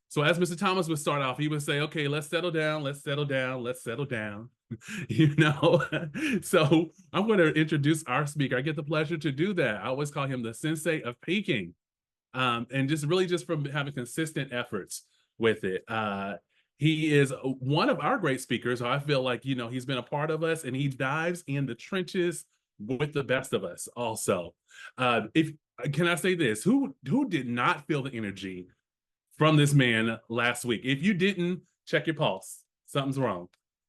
So as Mr. Thomas would start off, he would say, okay, let's settle down, let's settle down, let's settle down. You know, so I'm going to introduce our speaker. I get the pleasure to do that. I always call him the sensei of peaking, and just really just from having consistent efforts with it. He is one of our great speakers. So I feel like, you know, he's been a part of us and he dives in the trenches with the best of us also. If Can I say this? Who did not feel the energy from this man last week? If you didn't, check your pulse. Something's wrong.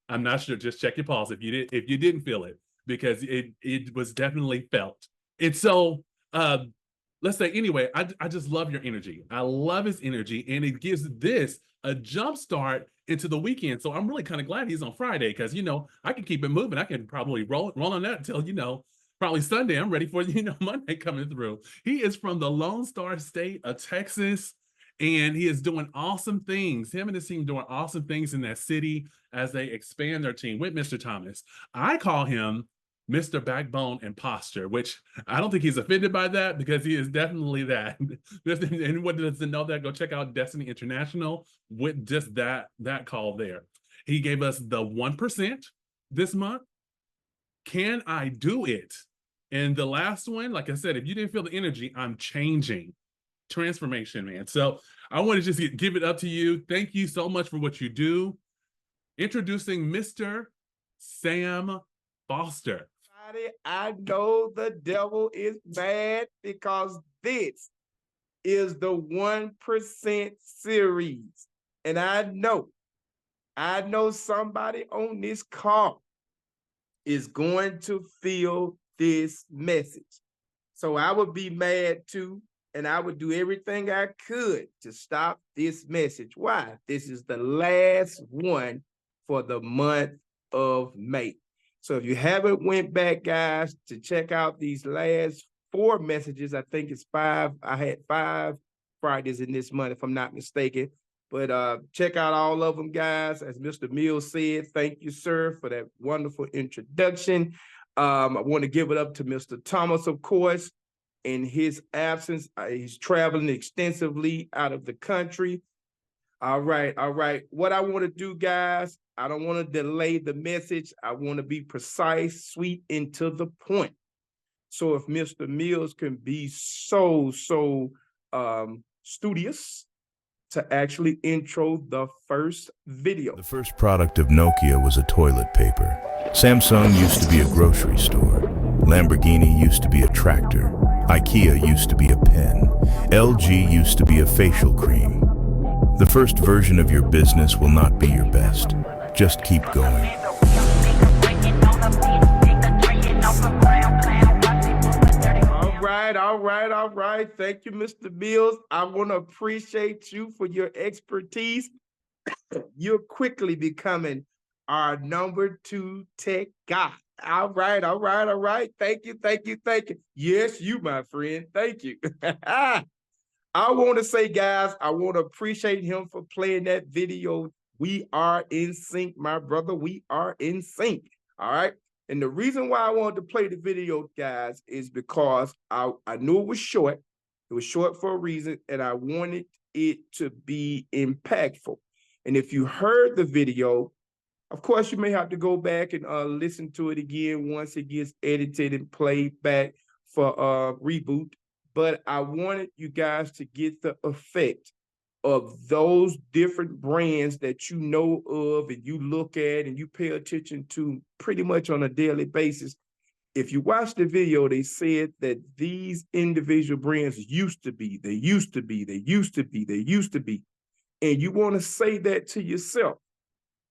I'm not sure. Just check your pulse if you didn't feel it, because it was definitely felt. And so let's say anyway, I just love your energy. I love his energy, and it gives this a jump start into the weekend. So I'm really kind of glad he's on Friday, because you know I can keep it moving. I can probably roll on that until probably Sunday. I'm ready for Monday coming through. He is from the Lone Star State of Texas, and he is doing awesome things. Him and his team doing awesome things in that city as they expand their team with Mr. Thomas. I call him Mr. Backbone and Posture, which I don't think he's offended by that, because he is definitely that. Anyone that doesn't know that, go check out Destiny International with just that call there. He gave us the 1% this month. Can I do it? And the last one, like I said, if you didn't feel the energy, I'm changing. Transformation, man. So I want to just give it up to you. Thank you so much for what you do. Introducing Mr. Sam Foster. I know the devil is mad because this is the 1% series. And I know somebody on this call is going to feel this message. So I would be mad too, and I would do everything I could to stop this message. Why? This is the last one for the month of May. So if you haven't went back, guys, to check out these last 4 messages, I think it's 5. I had 5 Fridays in this month, if I'm not mistaken. But check out all of them, guys. As Mr. Mills said, thank you, sir, for that wonderful introduction. I want to give it up to Mr. Thomas, of course. In his absence, he's traveling extensively out of the country. All right. What I want to do, guys, I don't want to delay the message. I want to be precise, sweet, and to the point. So if Mr. Mills can be so studious to actually intro the first video. The first product of Nokia was a toilet paper. Samsung used to be a grocery store. Lamborghini used to be a tractor. IKEA used to be a pen. LG used to be a facial cream. The first version of your business will not be your best. Just keep going. All right. Thank you, Mr. Mills. I want to appreciate you for your expertise. You're quickly becoming our number 2 tech guy. All right. Thank you. Yes, you, my friend. Thank you. I want to say, guys, I want to appreciate him for playing that video. We are in sync, my brother. We are in sync. All right. And the reason why I wanted to play the video, guys, is because I knew it was short. It was short for a reason, and I wanted it to be impactful. And if you heard the video, of course, you may have to go back and listen to it again once it gets edited and played back for reboot. But I wanted you guys to get the effect of those different brands that you know of and you look at and you pay attention to pretty much on a daily basis. If you watch the video, they said that these individual brands used to be. And you want to say that to yourself.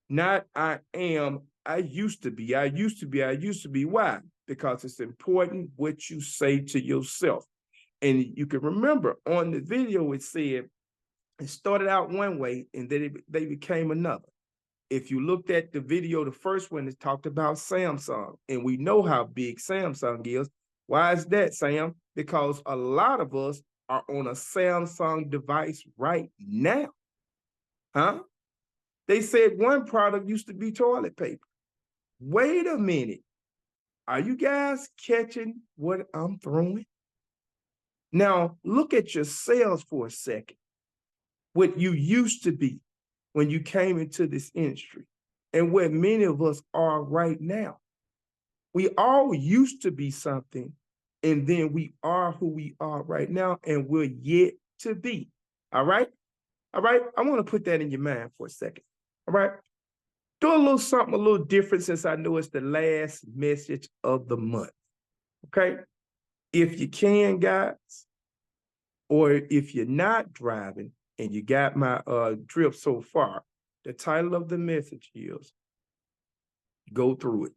Not I used to be. Why? Because it's important what you say to yourself. And you can remember on the video, it said, it started out one way and then they became another. If you looked at the video, the first one, it talked about Samsung. And we know how big Samsung is. Why is that, Sam? Because a lot of us are on a Samsung device right now. Huh? They said one product used to be toilet paper. Wait a minute. Are you guys catching what I'm throwing? Now, look at your sales for a second. what you used to be when you came into this industry, and what many of us are right now. We all used to be something, and then we are who we are right now, and we're yet to be. All right? All right? I want to put that in your mind for a second. All right? Do a little something a little different, since I know it's the last message of the month. Okay? If you can, guys, or if you're not driving and you got my drip so far, the title of the message is Go Through It.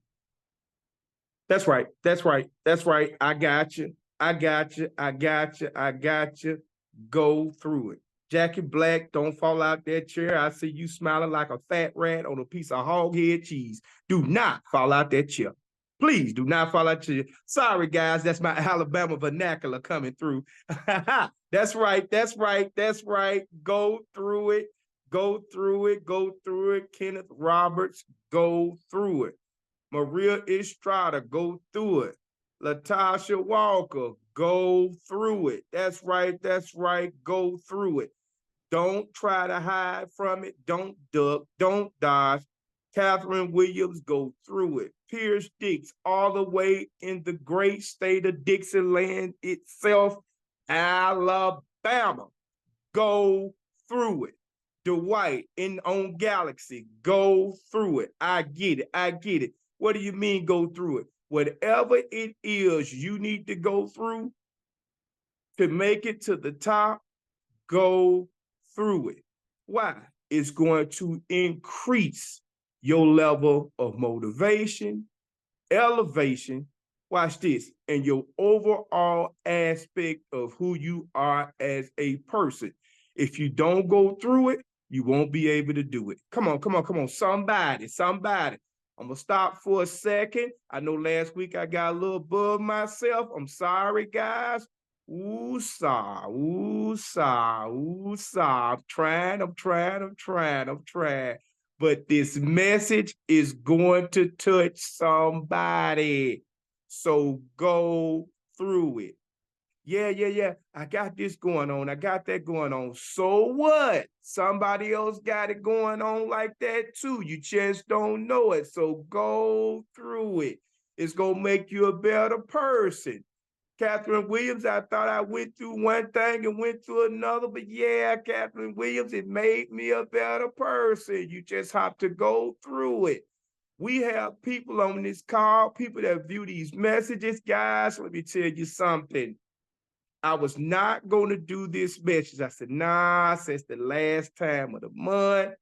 That's right. That's right. That's right. I got you. I got you. I got you. I got you. Go through it. Jackie Black, don't fall out that chair. I see you smiling like a fat rat on a piece of hog head cheese. Do not fall out that chair. Please do not fall out your chair. Sorry, guys. That's my Alabama vernacular coming through. That's right. That's right. That's right. Go through it. Go through it. Go through it. Kenneth Roberts, go through it. Maria Estrada, go through it. Latasha Walker, go through it. That's right. That's right. Go through it. Don't try to hide from it. Don't duck. Don't dodge. Catherine Williams, go through it. Pierce Dix, all the way in the great state of Dixieland itself, Alabama, go through it. Dwight on Galaxy, go through it. I get it. I get it. What do you mean go through it? Whatever it is you need to go through to make it to the top, go through it. Why? It's going to increase your level of motivation, elevation, watch this, and your overall aspect of who you are as a person. If you don't go through it, you won't be able to do it. Come on, come on, come on. Somebody. I'm going to stop for a second. I know last week I got a little above myself. I'm sorry, guys. Woosah. I'm trying. But this message is going to touch somebody. So go through it. Yeah. I got this going on. I got that going on. So what? Somebody else got it going on like that too. You just don't know it. So go through it. It's going to make you a better person. Catherine Williams, I thought I went through one thing and went through another, but yeah, Catherine Williams, it made me a better person. You just have to go through it. We have people on this call, people that view these messages. Guys, let me tell you something. I was not going to do this message. I said, nah, since the last time of the month.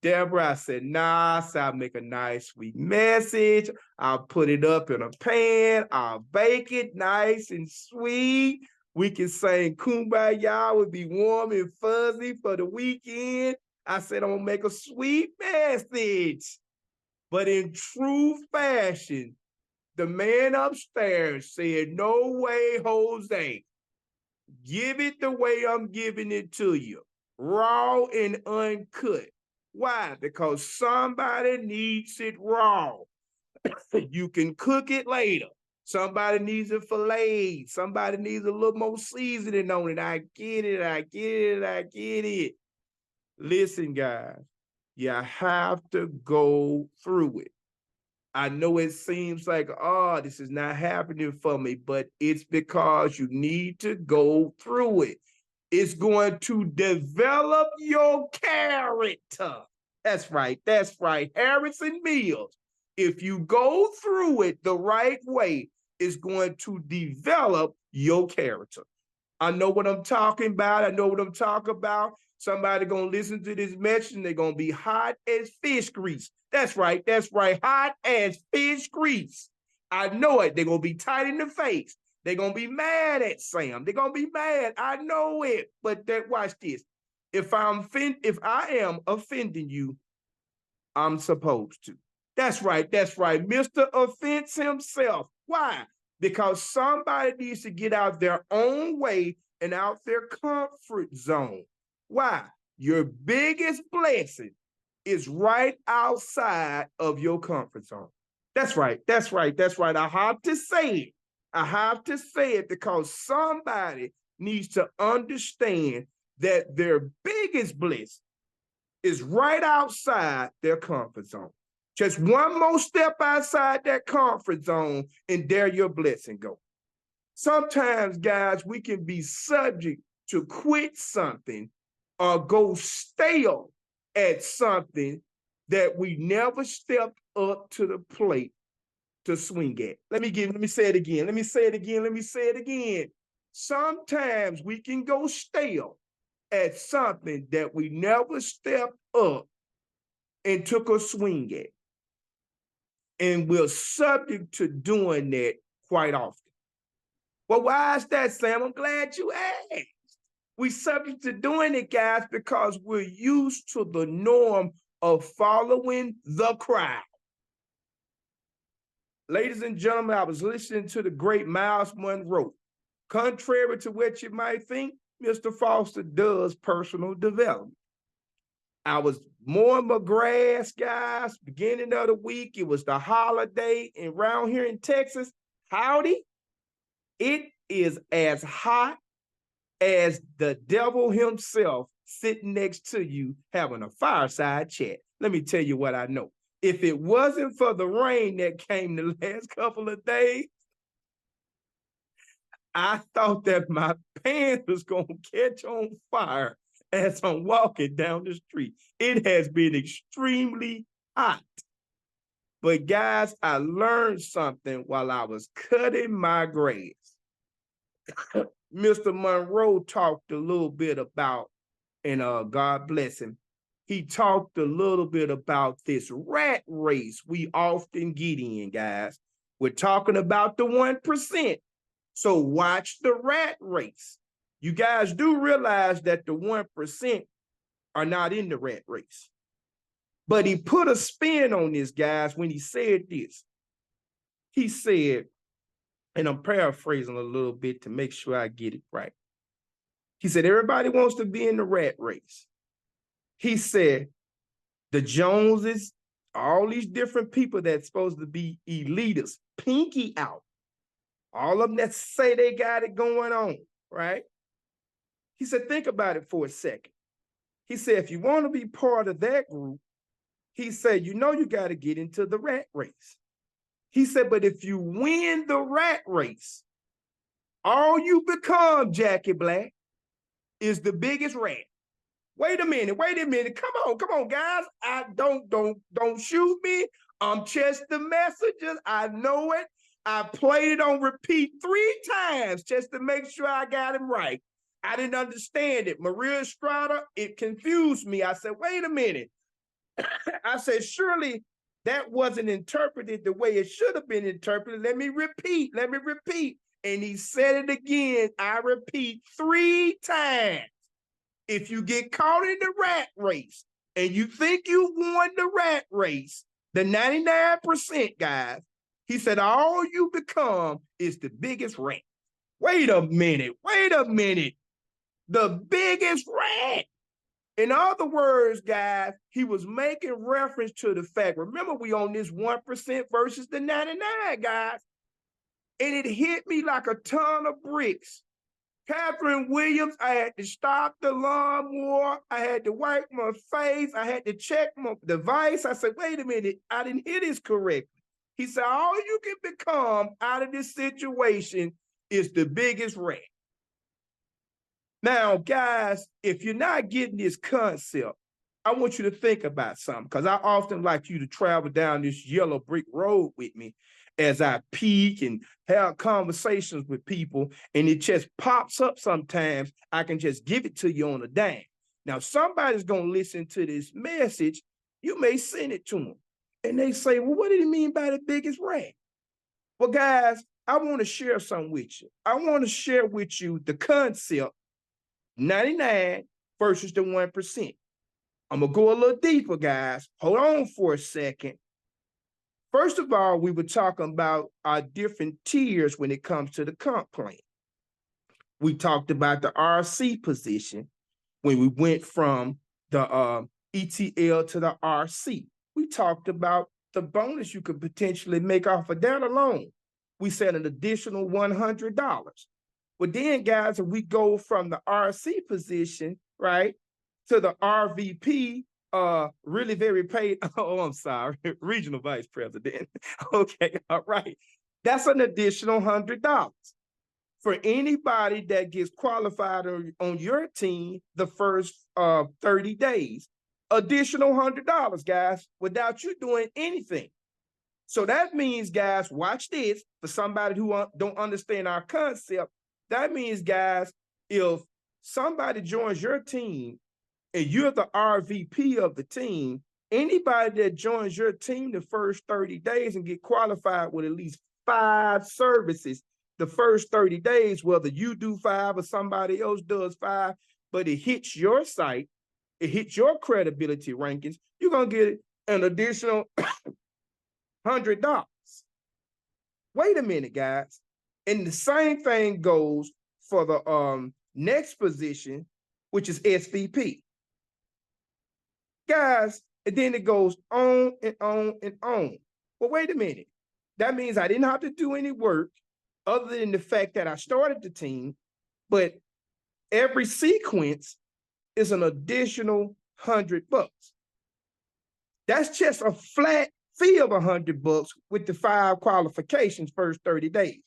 Deborah, I said, nah, so I'll make a nice sweet message. I'll put it up in a pan. I'll bake it nice and sweet. We can sing Kumbaya, would be warm and fuzzy for the weekend. I said, I'm going to make a sweet message. But in true fashion, the man upstairs said, no way, Jose. Give it the way I'm giving it to you, raw and uncut. Why? Because somebody needs it raw. You can cook it later. Somebody needs it filleted. Somebody needs a little more seasoning on it. I get it. Listen, guys, you have to go through it. I know it seems like, oh, this is not happening for me, but it's because you need to go through it. It's going to develop your character. That's right. Harrison Mills. If you go through it the right way, it's going to develop your character. I know what I'm talking about. Somebody gonna listen to this message and they're gonna be hot as fish grease. That's right. Hot as fish grease. I know it. They're gonna be tight in the face. They're gonna be mad at Sam. They're gonna be mad. I know it. But watch this. If I am offending you, I'm supposed to. That's right. Mr. Offense himself. Why? Because somebody needs to get out their own way and out their comfort zone. Why? Your biggest blessing is right outside of your comfort zone. That's right. I have to say it because somebody needs to understand that their biggest bliss is right outside their comfort zone. Just one more step outside that comfort zone, and there your blessing go. Sometimes, guys, we can be subject to quit something or go stale at something that we never stepped up to the plate to swing at. Let me say it again. Sometimes we can go stale at something that we never stepped up and took a swing at. And we're subject to doing that quite often. Well, why is that, Sam? I'm glad you asked. We're subject to doing it, guys, because we're used to the norm of following the crowd. Ladies and gentlemen, I was listening to the great Miles Monroe. Contrary to what you might think, Mr. Foster does personal development. I was mowing my grass, guys, beginning of the week. It was the holiday, and around here in Texas, howdy, it is as hot as the devil himself sitting next to you having a fireside chat. Let me tell you what I know. If it wasn't for the rain that came the last couple of days, I thought that my pants was going to catch on fire as I'm walking down the street. It has been extremely hot. But guys, I learned something while I was cutting my grass. Mr. Monroe talked a little bit about, and God bless him, he talked a little bit about this rat race we often get in, guys. We're talking about the 1%. So watch the rat race. You guys do realize that the 1% are not in the rat race. But he put a spin on this, guys, when he said this. He said, and I'm paraphrasing a little bit to make sure I get it right. He said, everybody wants to be in the rat race. He said, the Joneses, all these different people that's supposed to be elitists, pinky out. All of them that say they got it going on, right? He said, think about it for a second. He said, if you want to be part of that group, he said, you know you got to get into the rat race. He said, but if you win the rat race, all you become, Jackie Black, is the biggest rat. Wait a minute. Come on, guys. I don't shoot me. I'm just the messengers. I know it. I played it on repeat 3 times just to make sure I got him right. I didn't understand it. Maria Estrada, it confused me. I said, wait a minute. I said, surely that wasn't interpreted the way it should have been interpreted. Let me repeat. And he said it again. I repeat 3 times. If you get caught in the rat race and you think you won the rat race, the 99% guys, he said, all you become is the biggest rat. Wait a minute. The biggest rat. In other words, guys, he was making reference to the fact, remember we on this 1% versus the 99, guys. And it hit me like a ton of bricks. Catherine Williams, I had to stop the lawnmower. I had to wipe my face. I had to check my device. I said, wait a minute, I didn't hear this correctly. He said, all you can become out of this situation is the biggest rat. Now, guys, if you're not getting this concept, I want you to think about something, because I often like you to travel down this yellow brick road with me as I peek and have conversations with people, and it just pops up sometimes. I can just give it to you on a dime. Now, somebody's going to listen to this message. You may send it to them, and they say, well, what did he mean by the biggest rat? Well, guys, I want to share something with you. I want to share with you the concept 99 versus the 1%. I'm going to go a little deeper, guys. Hold on for a second. First of all, we were talking about our different tiers when it comes to the comp plan. We talked about the RC position when we went from the ETL to the RC. We talked about the bonus you could potentially make off of that alone. We said an additional $100. Well, then, guys, if we go from the RC position right, to the RVP, really very paid. Oh, I'm sorry, regional vice president. Okay, all right. That's an additional $100 for anybody that gets qualified on your team the first 30 days. Additional $100, guys, without you doing anything. So that means, guys, watch this. For somebody who don't understand our concept, that means, guys, if somebody joins your team and you're the RVP of the team, anybody that joins your team the first 30 days and get qualified with at least 5 services the first 30 days, whether you do 5 or somebody else does 5, but it hits your site, it hits your credibility rankings, you're going to get an additional $100. Wait a minute, guys. And the same thing goes for the next position, which is SVP. Guys, and then it goes on and on and on. Well, wait a minute. That means I didn't have to do any work other than the fact that I started the team, but every sequence is an additional $100. That's just a flat fee of $100 with the 5 qualifications first 30 days.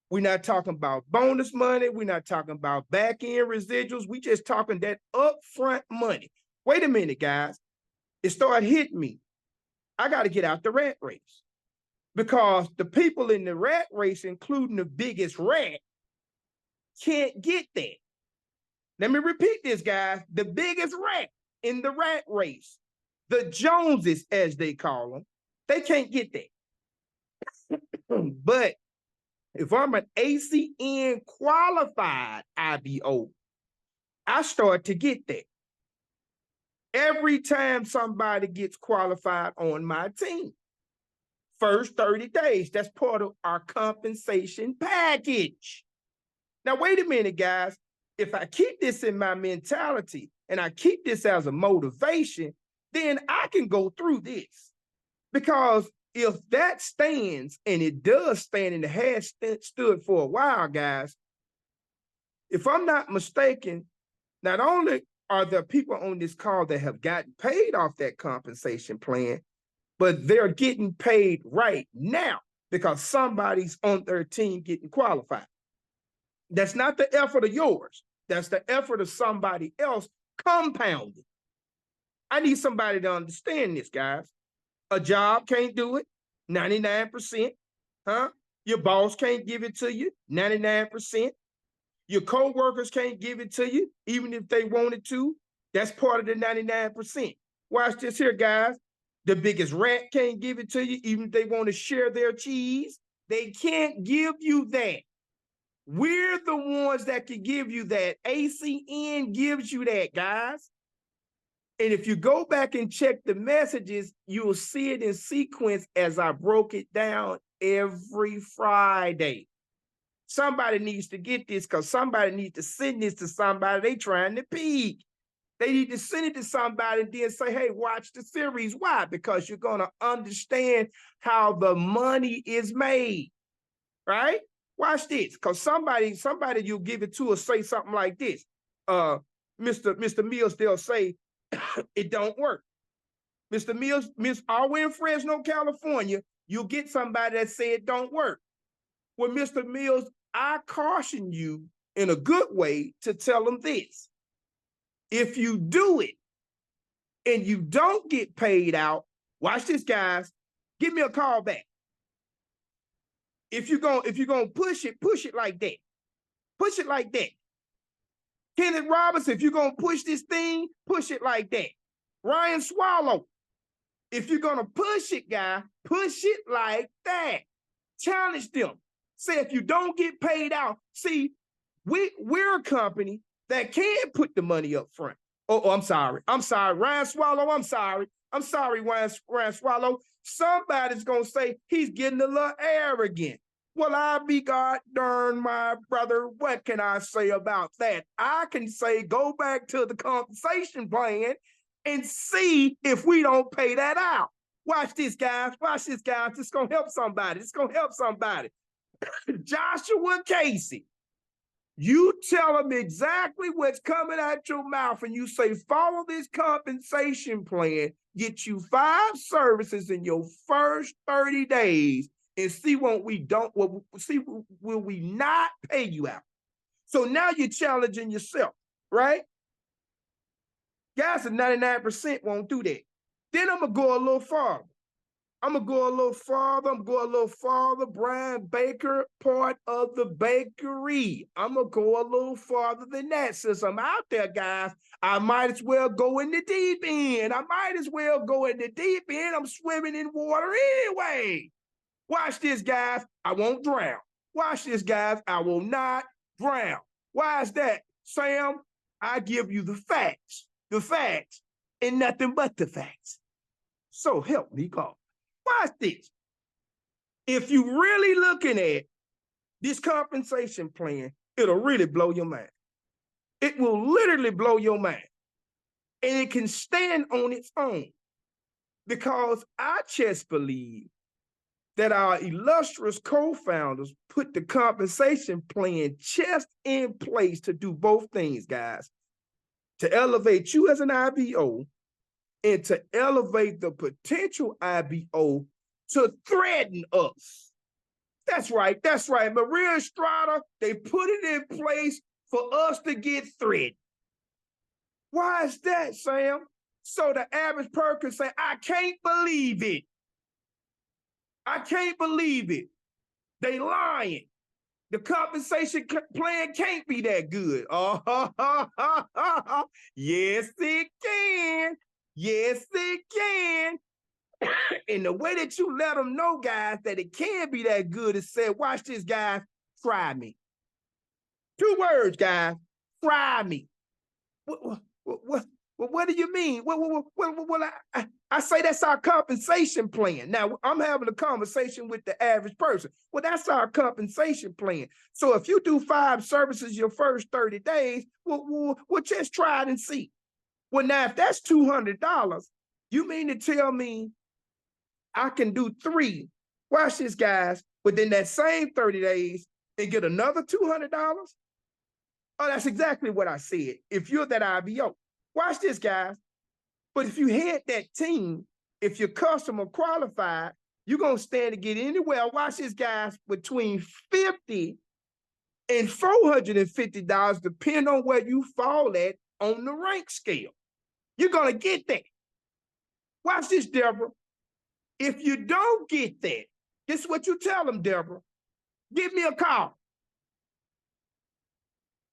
We're not talking about bonus money. We're not talking about back-end residuals. We just talking that upfront money. Wait a minute, guys. It started hitting me. I got to get out the rat race because the people in the rat race, including the biggest rat, can't get that. Let me repeat this, guys. The biggest rat in the rat race, the Joneses, as they call them, they can't get that. But if I'm an ACN qualified IBO, I start to get that. Every time somebody gets qualified on my team, first 30 days, that's part of our compensation package. Now, wait a minute, guys. If I keep this in my mentality and I keep this as a motivation, then I can go through this. Because if that stands, and it does stand and it has stood for a while, guys, if I'm not mistaken, not only are there people on this call that have gotten paid off that compensation plan, but they're getting paid right now because somebody's on their team getting qualified. That's not the effort of yours. That's the effort of somebody else compounded. I need somebody to understand this, guys. A job can't do it, 99%. Your boss can't give it to you, 99%. Your co-workers can't give it to you, even if they wanted to. That's part of the 99%. Watch this here, guys. The biggest rat can't give it to you, even if they want to share their cheese. They can't give you that. We're the ones that can give you that. ACN gives you that, guys. And if you go back and check the messages, you'll see it in sequence as I broke it down every Friday. Somebody needs to get this because somebody needs to send this to somebody they trying to peak. They need to send it to somebody and then say, hey, watch the series. Why? Because you're going to understand how the money is made, right? Watch this, because somebody you'll give it to will say something like this. Mr. Mills, they'll say, it don't work. Mr. Mills, all the way in Fresno, California, you'll get somebody that say it don't work. Well, Mr. Mills, I caution you in a good way to tell them this. If you do it and you don't get paid out, watch this, guys, give me a call back. If you're gonna push it like that. Push it like that. Kenneth Robinson, if you're gonna push this thing, push it like that. Ryan Swallow, if you're gonna push it, guy, push it like that. Challenge them. Say if you don't get paid out, see, we're a company that can put the money up front. Oh, I'm sorry, Ryan Swallow, I'm sorry, Ryan Swallow. Somebody's gonna say he's getting a little arrogant. Well, I be God darn my brother. What can I say about that? I can say go back to the compensation plan and see if we don't pay that out. Watch this, guys. Watch this, guys. It's going to help somebody. It's going to help somebody. Joshua Casey. You tell them exactly what's coming out your mouth, and you say, follow this compensation plan, get you 5 services in your first 30 days, and see what we don't, see will we not pay you out. So now you're challenging yourself, right? Guys, 99% won't do that. Then I'm gonna go a little farther. Brian Baker, part of the bakery. I'm gonna go a little farther than that. Since I'm out there, guys, I might as well go in the deep end. I'm swimming in water anyway. Watch this, guys. I won't drown. Watch this, guys. I will not drown. Why is that? Sam, I give you the facts, and nothing but the facts. So help me God. Watch this. If you really looking at this compensation plan, it'll really blow your mind. It will literally blow your mind. And it can stand on its own, because I just believe that our illustrious co-founders put the compensation plan just in place to do both things, guys. To elevate you as an IBO, and to elevate the potential IBO to threaten us. That's right. Maria Estrada, they put it in place for us to get threatened. Why is that, Sam? So the average person can say, I can't believe it. They lying. The compensation plan can't be that good. Yes, it can. And the way that you let them know, guys, that it can be that good is say, watch this, guys, try me. 2 words, guys, try me. What do you mean? I say that's our compensation plan. Now, I'm having a conversation with the average person. Well, that's our compensation plan. So if you do 5 services your first 30 days, we'll just try it and see. Well, now, if that's $200, you mean to tell me I can do 3, watch this, guys, within that same 30 days and get another $200? Oh, that's exactly what I said. If you're that IBO, watch this, guys. But if you had that team, if your customer qualified, you're going to stand to get anywhere, watch this, guys, between $50 and $450, depending on where you fall at on the rank scale. You're going to get that. Watch this, Deborah. If you don't get that, guess what you tell them, Deborah? Give me a call.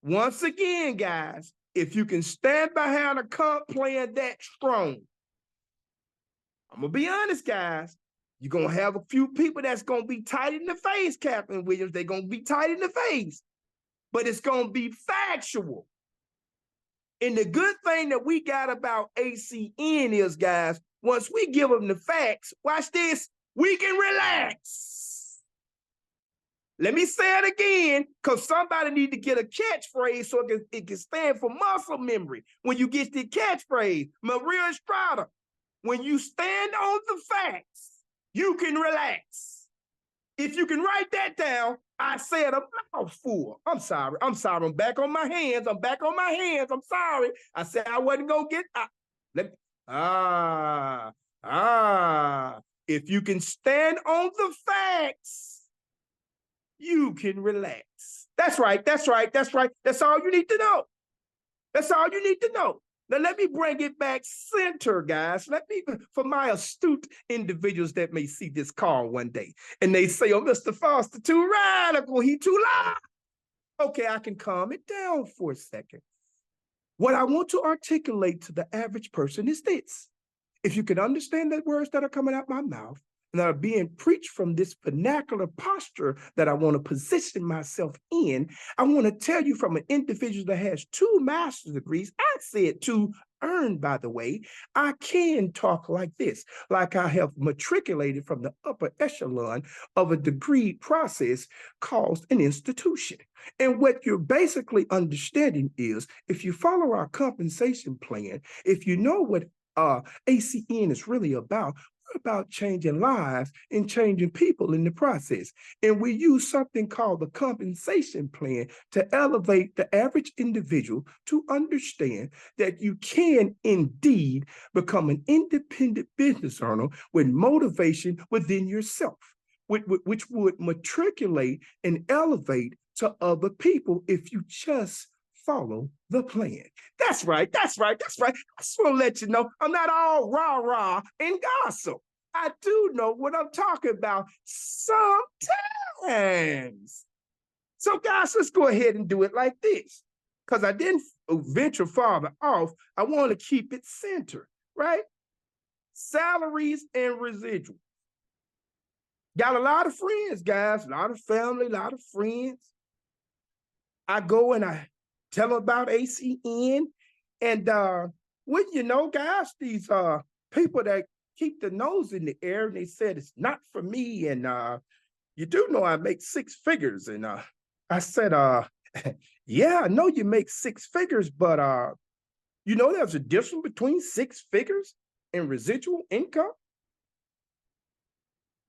Once again, guys, if you can stand behind a comp plan that strong, I'm going to be honest, guys, you're going to have a few people that's going to be tight in the face, Captain Williams. They're going to be tight in the face, but it's going to be factual. And the good thing that we got about ACN is, guys, once we give them the facts, watch this, we can relax. Let me say it again, because somebody need to get a catchphrase so it can stand for muscle memory. When you get the catchphrase, Maria Estrada, when you stand on the facts, you can relax. If you can write that down, I said a mouthful. I'm sorry. I'm back on my hands. I'm sorry. I said I wasn't going to get... If you can stand on the facts, you can relax. That's right. That's all you need to know. Now, let me bring it back center, guys. For my astute individuals that may see this call one day, and they say, oh, Mr. Foster, too radical, he too loud. Okay, I can calm it down for a second. What I want to articulate to the average person is this. If you can understand the words that are coming out my mouth, and that are being preached from this vernacular posture that I want to position myself in, I want to tell you from an individual that has 2 master's degrees, I said 2 earned, by the way, I can talk like this, like I have matriculated from the upper echelon of a degree process called an institution. And what you're basically understanding is, if you follow our compensation plan, if you know what ACN is really about, we're about changing lives and changing people in the process. And we use something called the compensation plan to elevate the average individual to understand that you can indeed become an independent business owner with motivation within yourself, which would matriculate and elevate to other people if you just follow the plan. That's right. That's right. That's right. I just want to let you know I'm not all rah-rah and gossip. I do know what I'm talking about sometimes. So guys, let's go ahead and do it like this. Because I didn't venture farther off. I want to keep it centered, right? Salaries and residuals. Got a lot of friends, guys, a lot of family, a lot of friends. I go and I tell them about ACN. And wouldn't you know, guys, these people that keep the nose in the air, and they said it's not for me. And you do know I make six figures. And I said, yeah, I know you make six figures, but you know there's a difference between six figures and residual income?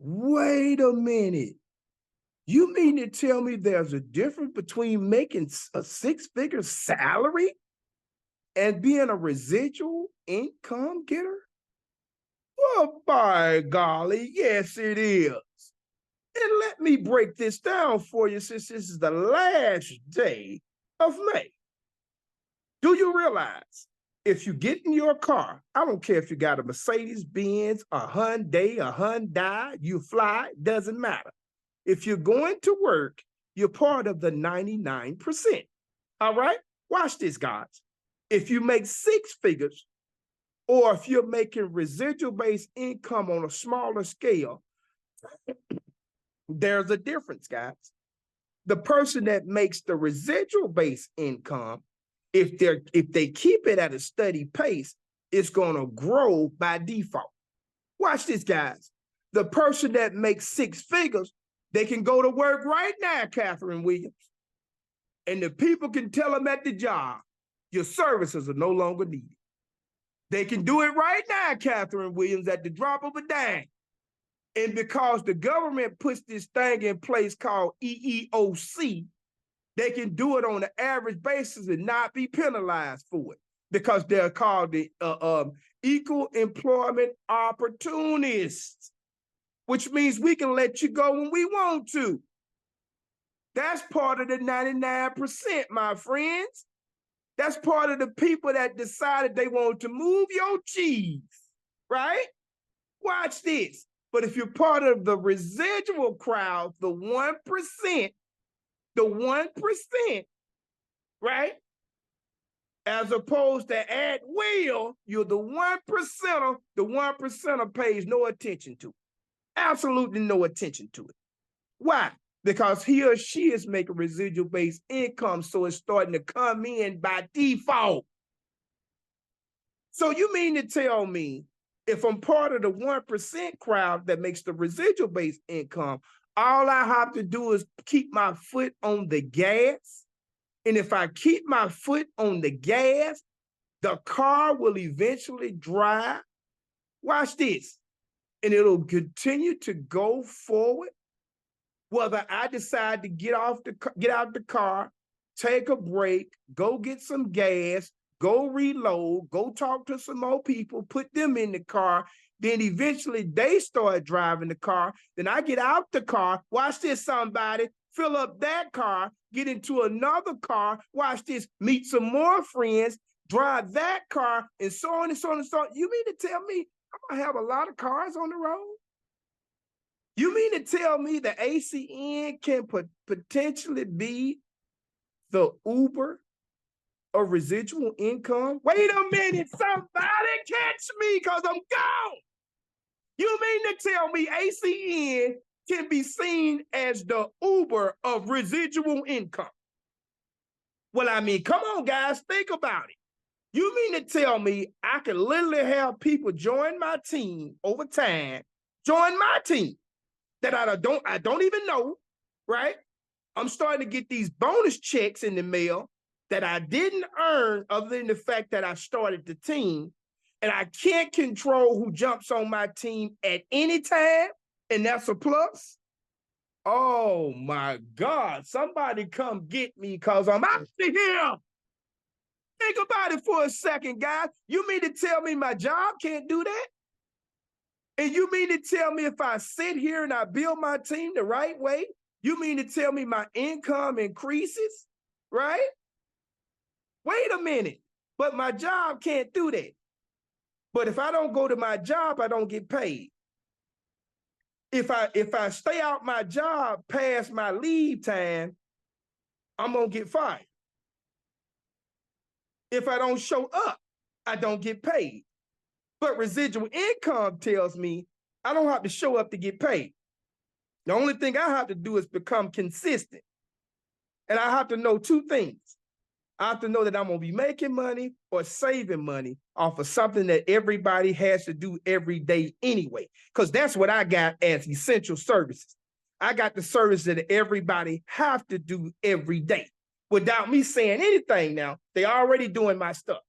Wait a minute. You mean to tell me there's a difference between making a six-figure salary and being a residual income getter? Well, by golly, yes, it is. And let me break this down for you since this is the last day of May. Do you realize if you get in your car, I don't care if you got a Mercedes-Benz, a Hyundai, you fly, doesn't matter. If you're going to work, you're part of the 99%. All right? Watch this, guys. If you make six figures, or if you're making residual-based income on a smaller scale, there's a difference, guys. The person that makes the residual-based income, if they keep it at a steady pace, it's going to grow by default. Watch this, guys. The person that makes six figures, they can go to work right now, Catherine Williams. And the people can tell them at the job, your services are no longer needed. They can do it right now, Catherine Williams, at the drop of a dime. And because the government puts this thing in place called EEOC, they can do it on an average basis and not be penalized for it because they're called the equal employment opportunists, which means we can let you go when we want to. That's part of the 99%, my friends. That's part of the people that decided they want to move your cheese, right? Watch this. But if you're part of the residual crowd, the 1%, right? As opposed to at will, you're the 1%er. The 1%er pays no attention to it. Absolutely no attention to it. Why? Because he or she is making residual-based income, so it's starting to come in by default. So you mean to tell me if I'm part of the 1% crowd that makes the residual-based income, all I have to do is keep my foot on the gas? And if I keep my foot on the gas, the car will eventually drive. Watch this. And it'll continue to go forward. Whether I decide to get out the car, take a break, go get some gas, go reload, go talk to some more people, put them in the car, then eventually they start driving the car. Then I get out the car, watch this, somebody, fill up that car, get into another car, watch this, meet some more friends, drive that car, and so on and so on and so on. You mean to tell me I'm gonna have a lot of cars on the road? You mean to tell me the ACN can potentially be the Uber of residual income? Wait a minute, somebody catch me because I'm gone. You mean to tell me ACN can be seen as the Uber of residual income? Well, I mean, come on, guys, think about it. You mean to tell me I can literally have people join my team over time, join my team, that I don't even know, right? I'm starting to get these bonus checks in the mail that I didn't earn other than the fact that I started the team. and I can't control who jumps on my team at any time, and that's a plus. Oh my God, somebody come get me because I'm out of here. Think about it for a second, guys. You mean to tell me my job can't do that? And you mean to tell me if I sit here and I build my team the right way, you mean to tell me my income increases, right? Wait a minute, but my job can't do that. But if I don't go to my job, I don't get paid. If I stay out my job past my leave time, I'm gonna get fired. If I don't show up, I don't get paid. But residual income tells me I don't have to show up to get paid. The only thing I have to do is become consistent. And I have to know two things. I have to know that I'm gonna be making money or saving money off of something that everybody has to do every day anyway, because that's what I got as essential services. I got the service that everybody have to do every day. Without me saying anything now, they already doing my stuff.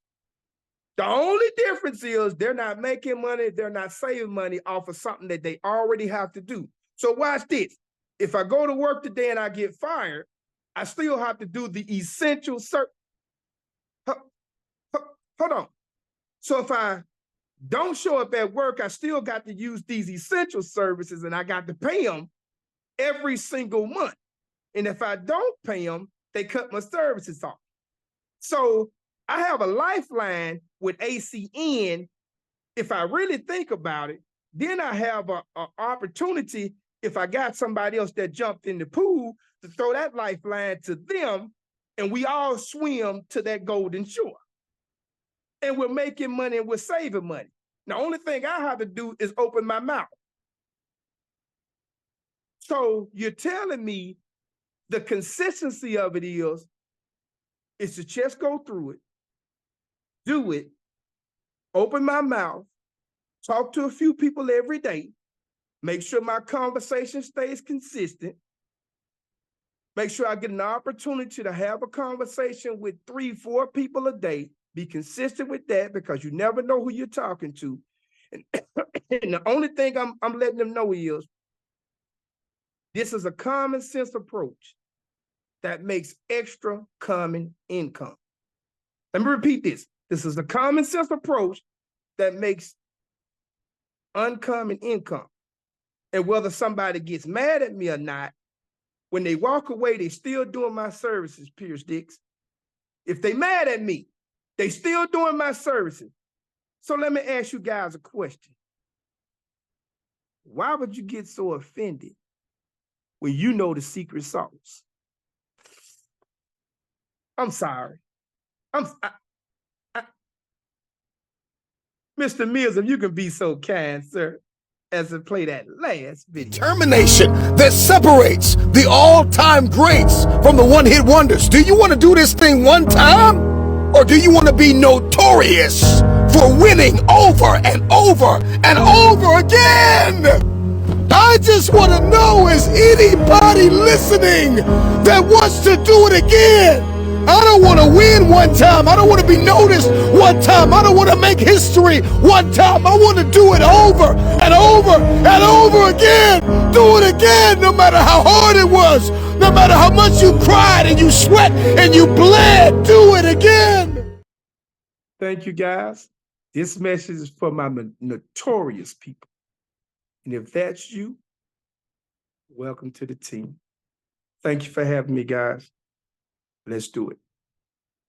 The only difference is they're not making money, they're not saving money off of something that they already have to do. So watch this. If I go to work today and I get fired, I still have to do the essential service. Hold on. So if I don't show up at work, I still got to use these essential services and I got to pay them every single month. And if I don't pay them, they cut my services off. So I have a lifeline with ACN. If I really think about it, then I have an opportunity, if I got somebody else that jumped in the pool, to throw that lifeline to them, and we all swim to that golden shore. And we're making money and we're saving money. The only thing I have to do is open my mouth. So you're telling me the consistency of it is to just go through it, do it, open my mouth, talk to a few people every day, make sure my conversation stays consistent, make sure I get an opportunity to have a conversation with 3-4 people a day. Be consistent with that because you never know who you're talking to. And, and the only thing I'm letting them know is this is a common sense approach that makes extra common income. Let me repeat this. This is a common sense approach that makes uncommon income. And whether somebody gets mad at me or not, when they walk away, they still doing my services, Pierce Dix. If they mad at me, they still doing my services. So let me ask you guys a question. Why would you get so offended when you know the secret sauce? I'm sorry. Mr. Mills, if you can be so kind, sir, as to play that last video. Determination that separates the all-time greats from the one-hit wonders. Do you want to do this thing one time? Or do you want to be notorious for winning over and over and over again? I just want to know, is anybody listening that wants to do it again? I don't want to win one time. I don't want to be noticed one time. I don't want to make history one time. I want to do it over and over and over again. Do it again, no matter how hard it was, no matter how much you cried and you sweat and you bled. Do it again. Thank you, guys. This message is for my notorious people. And if that's you, welcome to the team. Thank you for having me, guys. Let's do it.